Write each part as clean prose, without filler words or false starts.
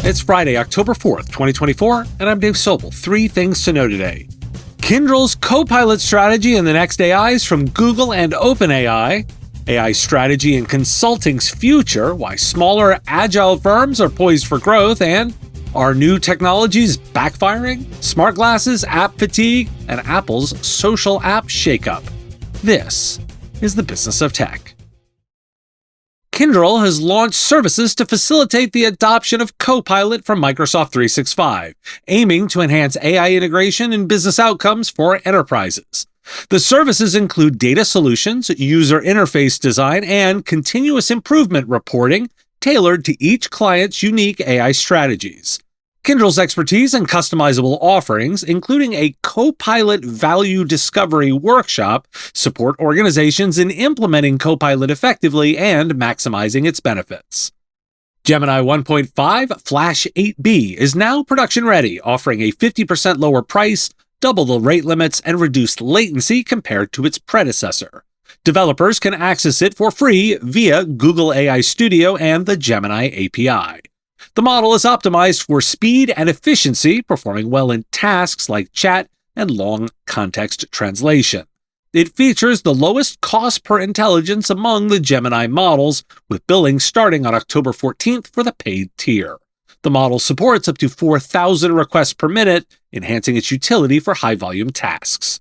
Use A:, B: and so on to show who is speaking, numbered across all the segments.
A: It's Friday, October 4th, 2024, and I'm Dave Sobel. 3 things to know today. Kyndryl's CoPilot strategy and the next AIs from Google and OpenAI. AI strategy and consulting's future, why smaller, agile firms are poised for growth, and are new technologies backfiring? Smart glasses, app fatigue, and Apple's social app shakeup. This is the business of tech. Kyndryl has launched services to facilitate the adoption of CoPilot from Microsoft 365, aiming to enhance AI integration and business outcomes for enterprises. The services include data solutions, user interface design, and continuous improvement reporting tailored to each client's unique AI strategies. Kyndryl's expertise and customizable offerings, including a CoPilot Value Discovery Workshop, support organizations in implementing CoPilot effectively and maximizing its benefits. Gemini 1.5 Flash 8B is now production-ready, offering a 50% lower price, double the rate limits, and reduced latency compared to its predecessor. Developers can access it for free via Google AI Studio and the Gemini API. The model is optimized for speed and efficiency, performing well in tasks like chat and long context translation. It features the lowest cost per intelligence among the Gemini models, with billing starting on October 14th for the paid tier. The model supports up to 4,000 requests per minute, enhancing its utility for high-volume tasks.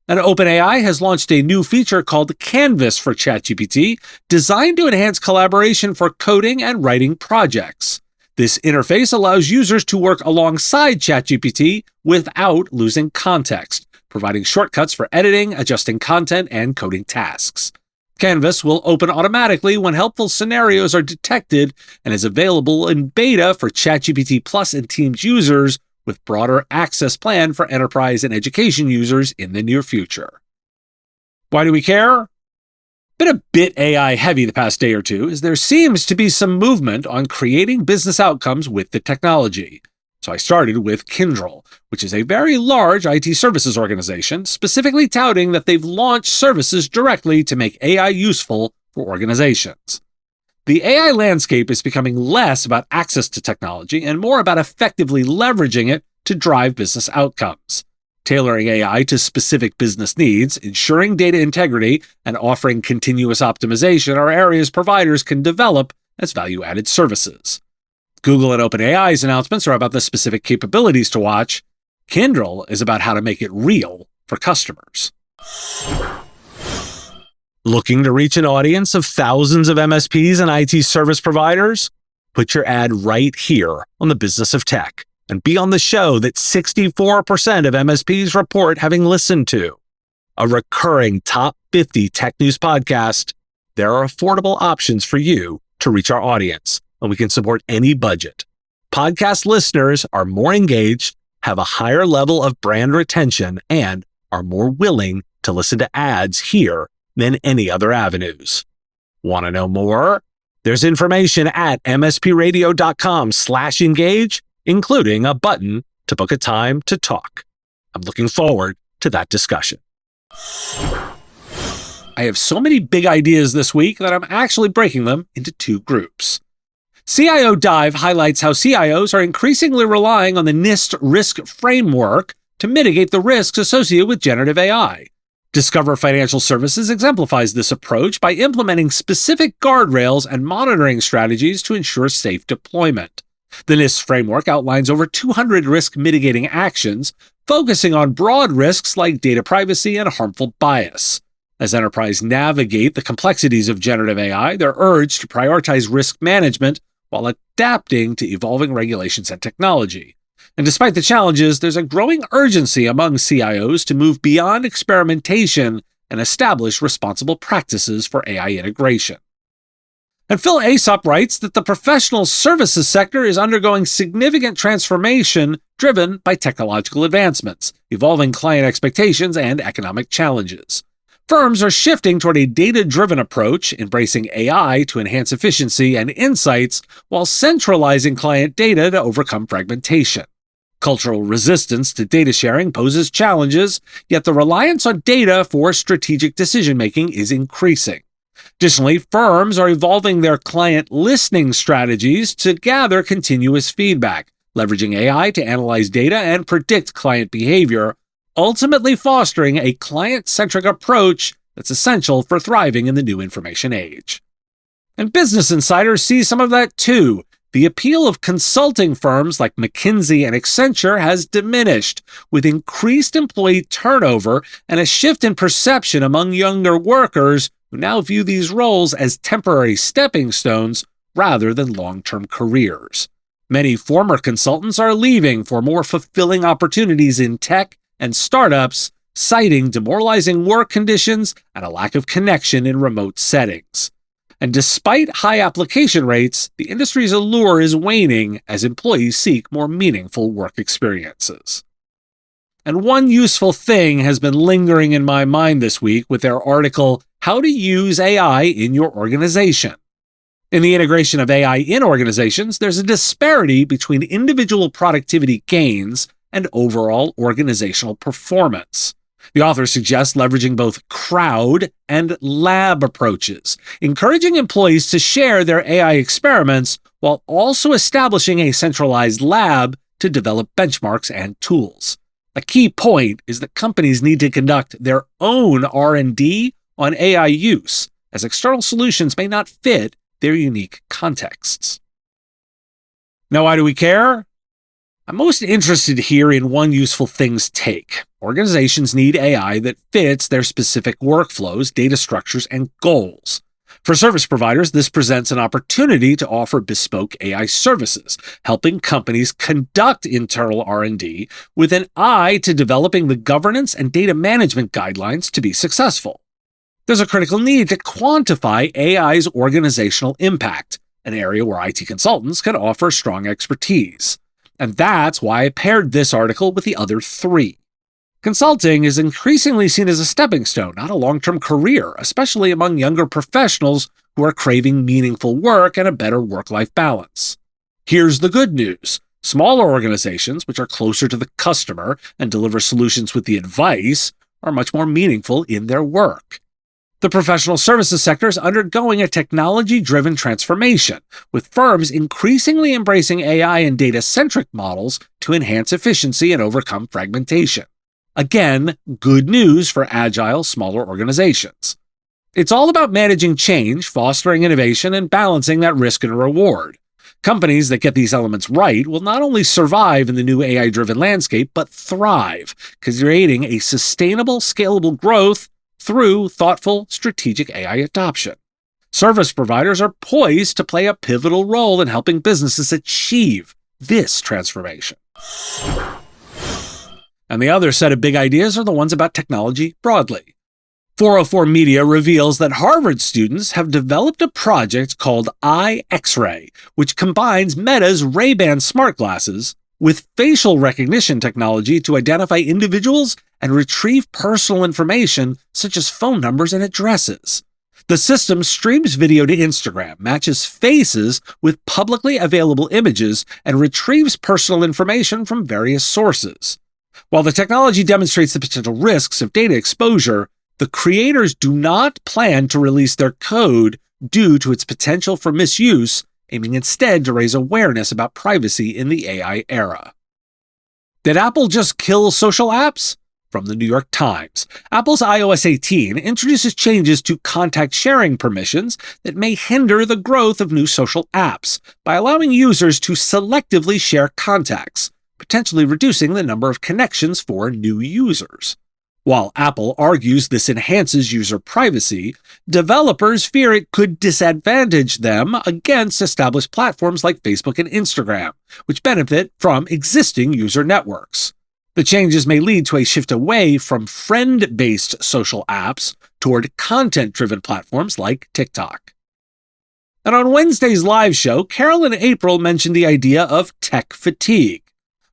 A: And OpenAI has launched a new feature called Canvas for ChatGPT, designed to enhance collaboration for coding and writing projects. This interface allows users to work alongside ChatGPT without losing context, providing shortcuts for editing, adjusting content, and coding tasks. Canvas will open automatically when helpful scenarios are detected and is available in beta for ChatGPT Plus and Teams users, with broader access planned for enterprise and education users in the near future. Why do we care? Been a bit AI heavy the past day or two, as there seems to be some movement on creating business outcomes with the technology. So I started with Kyndryl, which is a very large IT services organization, specifically touting that they've launched services directly to make AI useful for organizations. The AI landscape is becoming less about access to technology and more about effectively leveraging it to drive business outcomes. Tailoring AI to specific business needs, ensuring data integrity, and offering continuous optimization are areas providers can develop as value-added services. Google and OpenAI's announcements are about the specific capabilities to watch. Kyndryl is about how to make it real for customers. Looking to reach an audience of thousands of MSPs and IT service providers? Put your ad right here on the Business of Tech and be on the show that 64% of MSPs report having listened to. A recurring top 50 tech news podcast. There are affordable options for you to reach our audience, and we can support any budget. Podcast listeners are more engaged, have a higher level of brand retention, and are more willing to listen to ads here than any other avenues. Want to know more? There's information at mspradio.com/engage, including a button to book a time to talk. I'm looking forward to that discussion. I have so many big ideas this week that I'm actually breaking them into 2 groups. CIO Dive highlights how CIOs are increasingly relying on the NIST risk framework to mitigate the risks associated with generative AI. Discover Financial Services exemplifies this approach by implementing specific guardrails and monitoring strategies to ensure safe deployment. The NIST framework outlines over 200 risk mitigating actions, focusing on broad risks like data privacy and harmful bias. As enterprises navigate the complexities of generative AI, they're urged to prioritize risk management while adapting to evolving regulations and technology. And despite the challenges, there's a growing urgency among CIOs to move beyond experimentation and establish responsible practices for AI integration. And Phil Aesop writes that the professional services sector is undergoing significant transformation driven by technological advancements, evolving client expectations, and economic challenges. Firms are shifting toward a data-driven approach, embracing AI to enhance efficiency and insights while centralizing client data to overcome fragmentation. Cultural resistance to data sharing poses challenges, yet the reliance on data for strategic decision-making is increasing. Additionally, firms are evolving their client listening strategies to gather continuous feedback, leveraging AI to analyze data and predict client behavior, ultimately fostering a client-centric approach that's essential for thriving in the new information age. And Business Insider sees some of that too. The appeal of consulting firms like McKinsey and Accenture has diminished, with increased employee turnover and a shift in perception among younger workers who now view these roles as temporary stepping stones rather than long-term careers. Many former consultants are leaving for more fulfilling opportunities in tech and startups, citing demoralizing work conditions and a lack of connection in remote settings. And despite high application rates, the industry's allure is waning as employees seek more meaningful work experiences. And one useful thing has been lingering in my mind this week with their article, How to Use AI in Your Organization. In the integration of AI in organizations, there's a disparity between individual productivity gains and overall organizational performance. The author suggests leveraging both crowd and lab approaches, encouraging employees to share their AI experiments while also establishing a centralized lab to develop benchmarks and tools. A key point is that companies need to conduct their own R&D on AI use, as external solutions may not fit their unique contexts. Now, why do we care? I'm most interested here in one useful thing's take. Organizations need AI that fits their specific workflows, data structures, and goals. For service providers, this presents an opportunity to offer bespoke AI services, helping companies conduct internal R&D with an eye to developing the governance and data management guidelines to be successful. There's a critical need to quantify AI's organizational impact, an area where IT consultants can offer strong expertise. And that's why I paired this article with the other three. Consulting is increasingly seen as a stepping stone, not a long-term career, especially among younger professionals who are craving meaningful work and a better work-life balance. Here's the good news. Smaller organizations, which are closer to the customer and deliver solutions with the advice, are much more meaningful in their work. The professional services sector is undergoing a technology-driven transformation, with firms increasingly embracing AI and data-centric models to enhance efficiency and overcome fragmentation. Again, good news for agile, smaller organizations. It's all about managing change, fostering innovation, and balancing that risk and reward. Companies that get these elements right will not only survive in the new AI-driven landscape, but thrive, creating a sustainable, scalable growth through thoughtful, strategic AI adoption. Service providers are poised to play a pivotal role in helping businesses achieve this transformation. And the other set of big ideas are the ones about technology broadly. 404 Media reveals that Harvard students have developed a project called iX-Ray, which combines Meta's Ray-Ban smart glasses with facial recognition technology to identify individuals and retrieve personal information such as phone numbers and addresses. The system streams video to Instagram, matches faces with publicly available images, and retrieves personal information from various sources. While the technology demonstrates the potential risks of data exposure, the creators do not plan to release their code due to its potential for misuse, aiming instead to raise awareness about privacy in the AI era. Did Apple just kill social apps? From the New York Times, Apple's iOS 18 introduces changes to contact sharing permissions that may hinder the growth of new social apps by allowing users to selectively share contacts, potentially reducing the number of connections for new users. While Apple argues this enhances user privacy, developers fear it could disadvantage them against established platforms like Facebook and Instagram, which benefit from existing user networks. The changes may lead to a shift away from friend-based social apps toward content-driven platforms like TikTok. And on Wednesday's live show, Carol and April mentioned the idea of tech fatigue,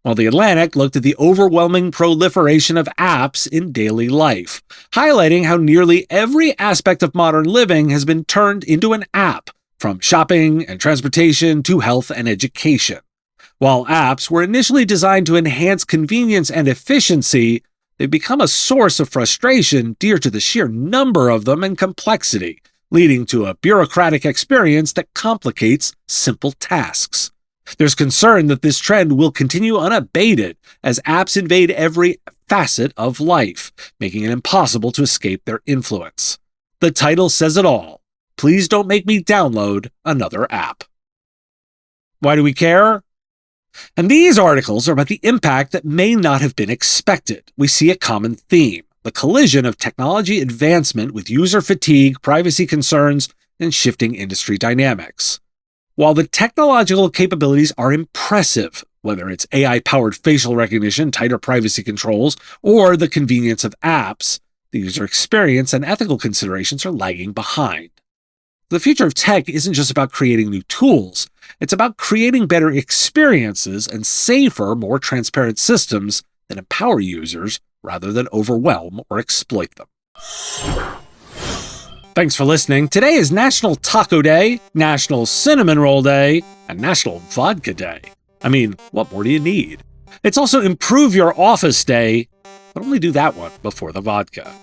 A: while The Atlantic looked at the overwhelming proliferation of apps in daily life, highlighting how nearly every aspect of modern living has been turned into an app, from shopping and transportation to health and education. While apps were initially designed to enhance convenience and efficiency, they've become a source of frustration due to the sheer number of them and complexity, leading to a bureaucratic experience that complicates simple tasks. There's concern that this trend will continue unabated as apps invade every facet of life, making it impossible to escape their influence. The title says it all. Please don't make me download another app. Why do we care? And these articles are about the impact that may not have been expected. We see a common theme: the collision of technology advancement with user fatigue, privacy concerns, and shifting industry dynamics. While the technological capabilities are impressive, whether it's AI-powered facial recognition, tighter privacy controls, or the convenience of apps, the user experience and ethical considerations are lagging behind. The future of tech isn't just about creating new tools. It's about creating better experiences and safer, more transparent systems that empower users rather than overwhelm or exploit them. Thanks for listening. Today is National Taco Day, National Cinnamon Roll Day, and National Vodka Day. I mean, what more do you need? It's also Improve Your Office Day, but only do that one before the vodka.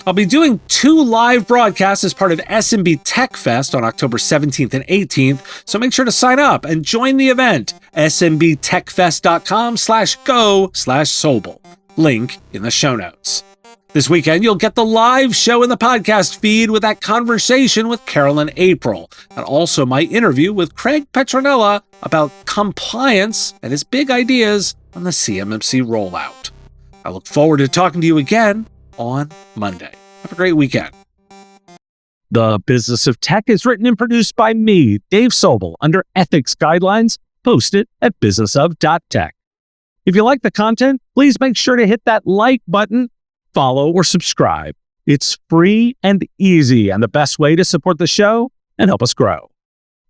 A: I'll be doing 2 live broadcasts as part of SMB Tech Fest on October 17th and 18th, so make sure to sign up and join the event, smbtechfest.com/go/Sobel. Link in the show notes. This weekend, you'll get the live show in the podcast feed with that conversation with Carolyn April, and also my interview with Craig Petronella about compliance and his big ideas on the CMMC rollout. I look forward to talking to you again on Monday. Have a great weekend. The Business of Tech is written and produced by me, Dave Sobel, under ethics guidelines posted at businessof.tech. If you like the content, please make sure to hit that like button, follow, or subscribe. It's free and easy and the best way to support the show and help us grow.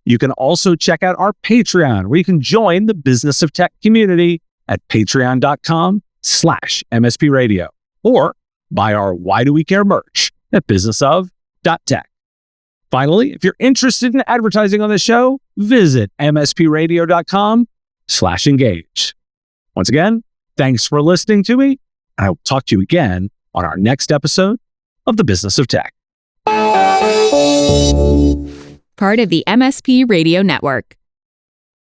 A: You can also check out our Patreon, where you can join the Business of Tech community at patreon.com/MSP Radio, or buy our Why Do We Care merch at businessof.tech. Finally, if you're interested in advertising on the show, visit mspradio.com/engage. Once again, thanks for listening to me, and I will talk to you again on our next episode of The Business of Tech.
B: Part of the MSP Radio Network.